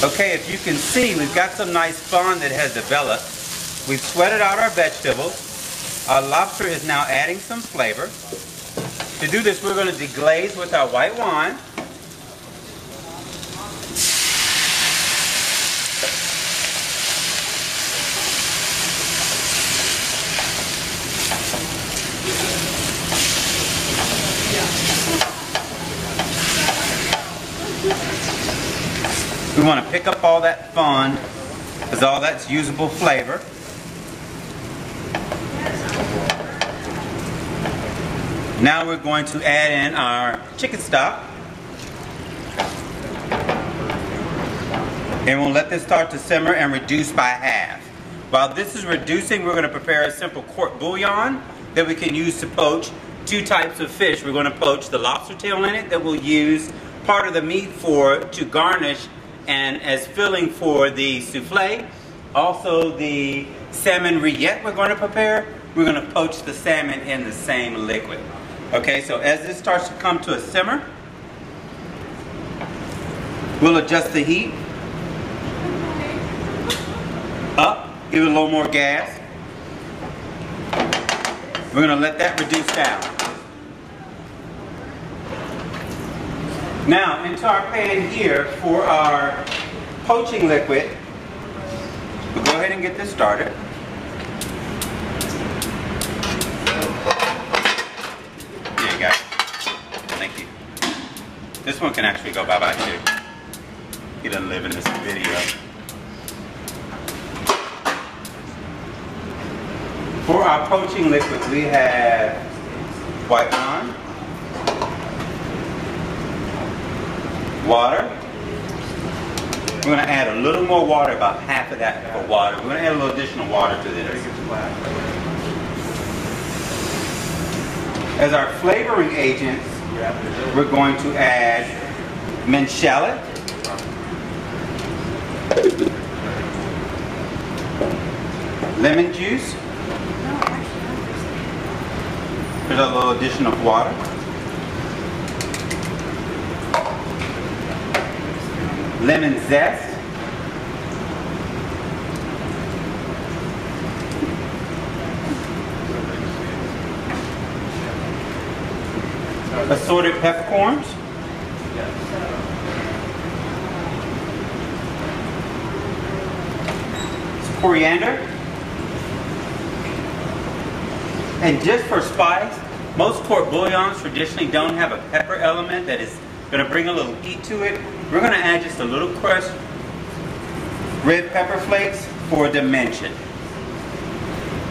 Okay, if you can see, we've got some nice fond that has developed. We've sweated out our vegetables. Our lobster is now adding some flavor. To do this, we're going to deglaze with our white wine. We want to pick up all that fond, because all that's usable flavor. Now we're going to add in our chicken stock. And we'll let this start to simmer and reduce by half. While this is reducing, we're going to prepare a simple court bouillon that we can use to poach two types of fish. We're going to poach the lobster tail in it that we'll use part of the meat to garnish and as filling for the soufflé. Also the salmon rillette we're going to prepare, we're going to poach the salmon in the same liquid. Okay, so as this starts to come to a simmer, we'll adjust the heat up, give it a little more gas. We're going to let that reduce down. Now, into our pan here for our poaching liquid, we'll go ahead and get this started. There you go. Thank you. This one can actually go bye-bye too. He doesn't live in this video. For our poaching liquid, we have white wine, water. We're going to add a little more water, about half of that for water. We're going to add a little additional water to this. As our flavoring agents, we're going to add mint shallot, lemon juice. There's a little addition of water. Lemon zest. Assorted peppercorns. Some coriander. And just for spice, most court bouillons traditionally don't have a pepper element that is going to bring a little heat to it. We're going to add just a little crushed red pepper flakes for dimension.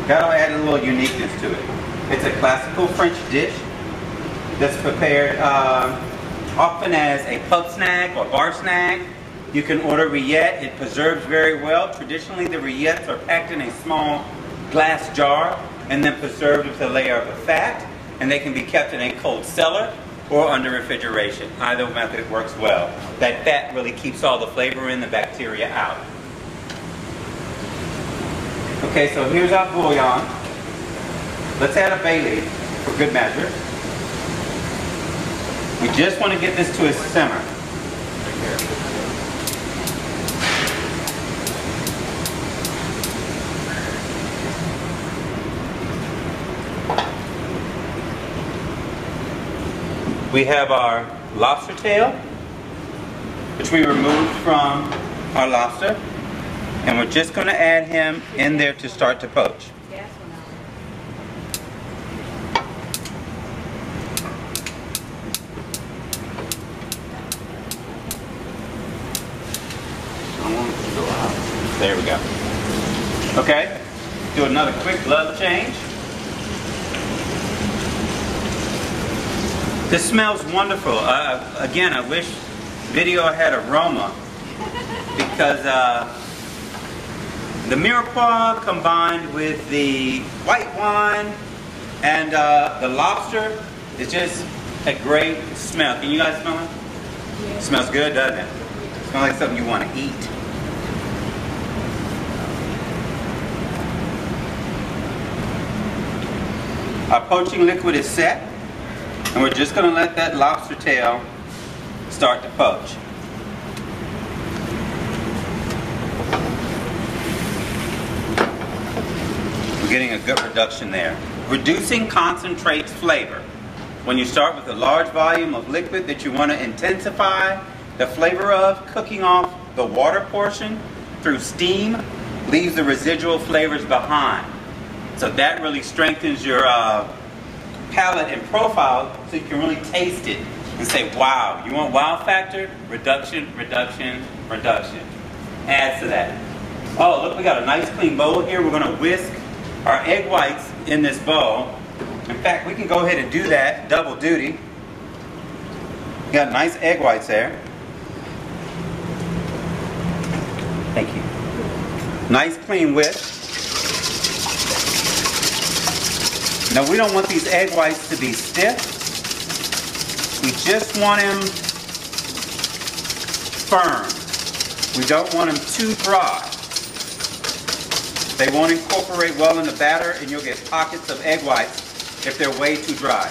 That'll add a little uniqueness to it. It's a classical French dish that's prepared often as a pub snack or bar snack. You can order rillette. It preserves very well. Traditionally, the rillettes are packed in a small glass jar and then preserved with a layer of fat, and they can be kept in a cold cellar or under refrigeration. Either method works well. That fat really keeps all the flavor in, the bacteria out. Okay, so here's our bouillon. Let's add a bay leaf for good measure. We just want to get this to a simmer. We have our lobster tail, which we removed from our lobster, and we're just going to add him in there to start to poach. There we go. Okay, do another quick glove change. This smells wonderful. Again, I wish video had aroma, because the mirepoix combined with the white wine and the lobster is just a great smell. Can you guys smell it? Yeah. It smells good, doesn't it? It smells like something you want to eat. Our poaching liquid is set. And we're just going to let that lobster tail start to poach. getting a good reduction there. Reducing concentrates flavor. When you start with a large volume of liquid that you want to intensify the flavor of, cooking off the water portion through steam leaves the residual flavors behind. So that really strengthens your palate and profile so you can really taste it and say, wow. You want wow factor? Reduction, reduction, reduction. Adds to that. Oh, look, we got a nice clean bowl here. We're going to whisk our egg whites in this bowl. In fact, we can go ahead and do that, double duty. We got nice egg whites there. Thank you. Nice clean whisk. Now we don't want these egg whites to be stiff. We just want them firm. We don't want them too dry. They won't incorporate well in the batter and you'll get pockets of egg whites if they're way too dry.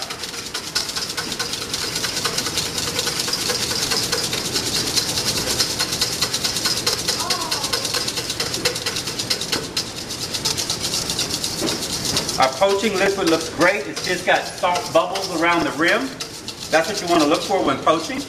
Our poaching liquid looks great. It's just got soft bubbles around the rim. That's what you want to look for when poaching.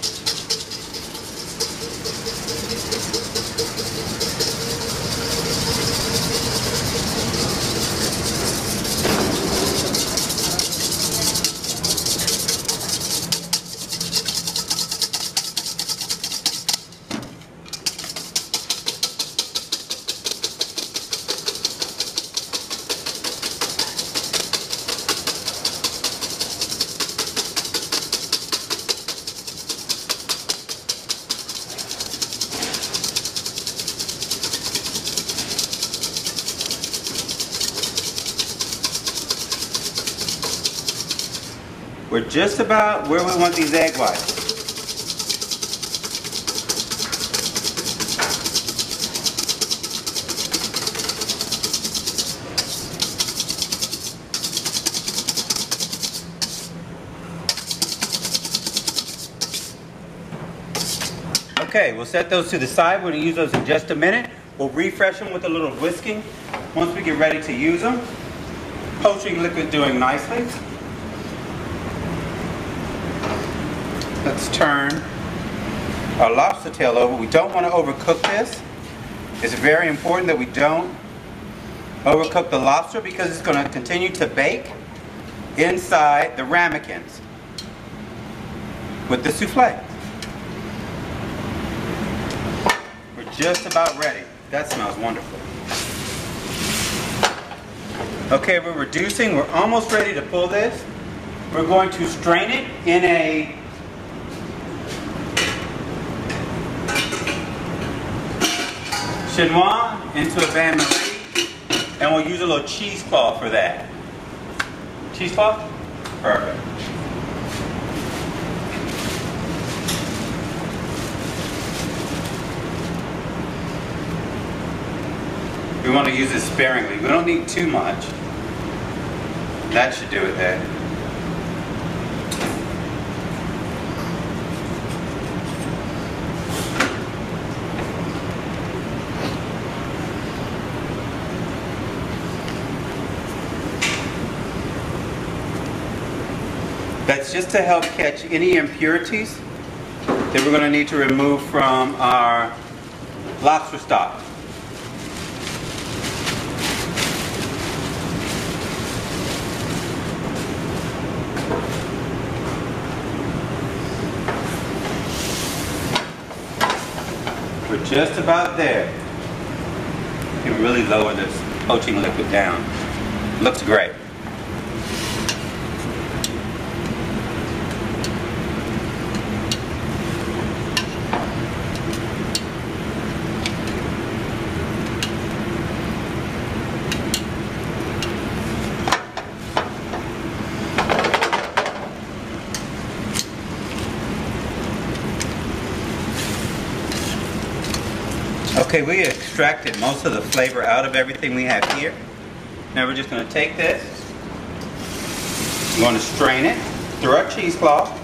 We're just about where we want these egg whites. Okay, we'll set those to the side. We're going to use those in just a minute. We'll refresh them with a little whisking once we get ready to use them. Poaching liquid doing nicely. Let's turn our lobster tail over. We don't want to overcook this. It's very important that we don't overcook the lobster because it's going to continue to bake inside the ramekins with the soufflé. We're just about ready. That smells wonderful. Okay, we're reducing. We're almost ready to pull this. We're going to strain it in a chinois into a bain-marie, and we'll use a little cheesecloth for that. Cheesecloth? Perfect. We want to use it sparingly. We don't need too much. That should do it there. That's just to help catch any impurities that we're going to need to remove from our lobster stock. We're just about there. You can really lower this poaching liquid down. Looks great. Okay, we extracted most of the flavor out of everything we have here. Now we're just going to take this, we're going to strain it through our cheesecloth.